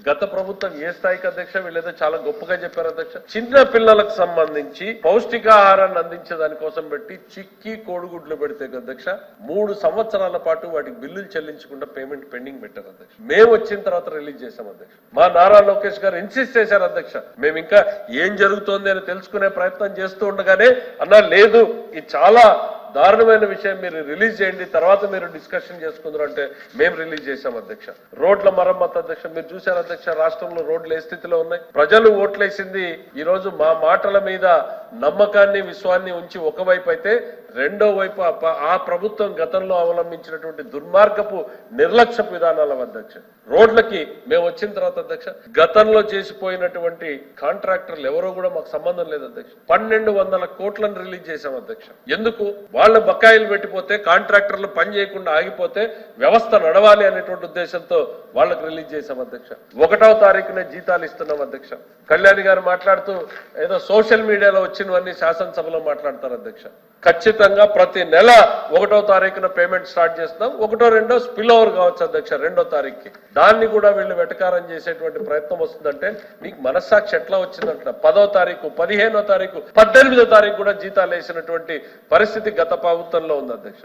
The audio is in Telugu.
గత ప్రభుత్వం ఏ స్థాయికి అధ్యక్ష వీళ్ళేదో చాలా గొప్పగా చెప్పారు అధ్యక్ష. చిన్న పిల్లలకు సంబంధించి పౌష్టికాహారాన్ని అందించే దానికోసం పెట్టి చిక్కి కోడిగుడ్లు పెడితే అధ్యక్ష 3 సంవత్సరాల పాటు వాటికి బిల్లులు చెల్లించకుండా పేమెంట్ పెండింగ్ పెట్టారు అధ్యక్ష. మేము వచ్చిన తర్వాత రిలీజ్ చేశాం అధ్యక్ష. మా నారా లోకేష్ గారు ఇన్సిస్ట్ చేశారు అధ్యక్ష. మేము ఇంకా ఏం జరుగుతోంది అని తెలుసుకునే ప్రయత్నం చేస్తూ ఉండగానే అన్నా లేదు ఇది చాలా దారుణమైన విషయం, మీరు రిలీజ్ చేయండి తర్వాత మీరు డిస్కషన్ చేసుకుందరు అంటే మేము రిలీజ్ చేశాం అధ్యక్ష. రోడ్ల మరమ్మతు అధ్యక్ష మీరు చూశారు అధ్యక్ష, రాష్ట్రంలో రోడ్లు ఏ స్థితిలో ఉన్నాయి. ప్రజలు ఓట్లేసింది ఈ రోజు మా మాటల మీద నమ్మకాన్ని విశ్వాన్ని ఉంచి ఒకవైపు అయితే రెండో వైపు ఆ ప్రభుత్వం గతంలో అవలంబించినటువంటి దుర్మార్గపు నిర్లక్ష్య విధానాల అధ్యక్ష. రోడ్లకి మేము వచ్చిన తర్వాత అధ్యక్ష గతంలో చేసిపోయినటువంటి కాంట్రాక్టర్లు ఎవరో కూడా మాకు సంబంధం లేదు అధ్యక్ష. 1200 కోట్లను రిలీజ్ చేశాం అధ్యక్ష. ఎందుకు? వాళ్ళ బకాయిలు పెట్టిపోతే కాంట్రాక్టర్లు పని చేయకుండా ఆగిపోతే వ్యవస్థ నడవాలి అనేటువంటి ఉద్దేశంతో వాళ్ళకి రిలీజ్ చేశాం అధ్యక్ష. 1వ తారీఖునే జీతాలు ఇస్తున్నాం అధ్యక్ష. కళ్యాణి గారు మాట్లాడుతూ ఏదో సోషల్ మీడియాలో వచ్చినవన్నీ శాసనసభలో మాట్లాడతారు అధ్యక్ష. ఖచ్చితంగా ప్రతి నెల 1వ తారీఖున పేమెంట్ స్టార్ట్ చేస్తాం. 1, 2 స్పిల్ ఓవర్ కావచ్చు అధ్యక్ష 2వ తారీఖుకి. దాన్ని కూడా వీళ్ళు వెటకారం చేసేటువంటి ప్రయత్నం వస్తుందంటే మీకు మనస్సాక్షి ఎట్లా వచ్చిందంట. 10వ తారీఖు, 15వ తారీఖు, 18వ తారీఖు కూడా జీతాలు వేసినటువంటి పరిస్థితి గత ప్రభుత్వంలో ఉంది అధ్యక్ష.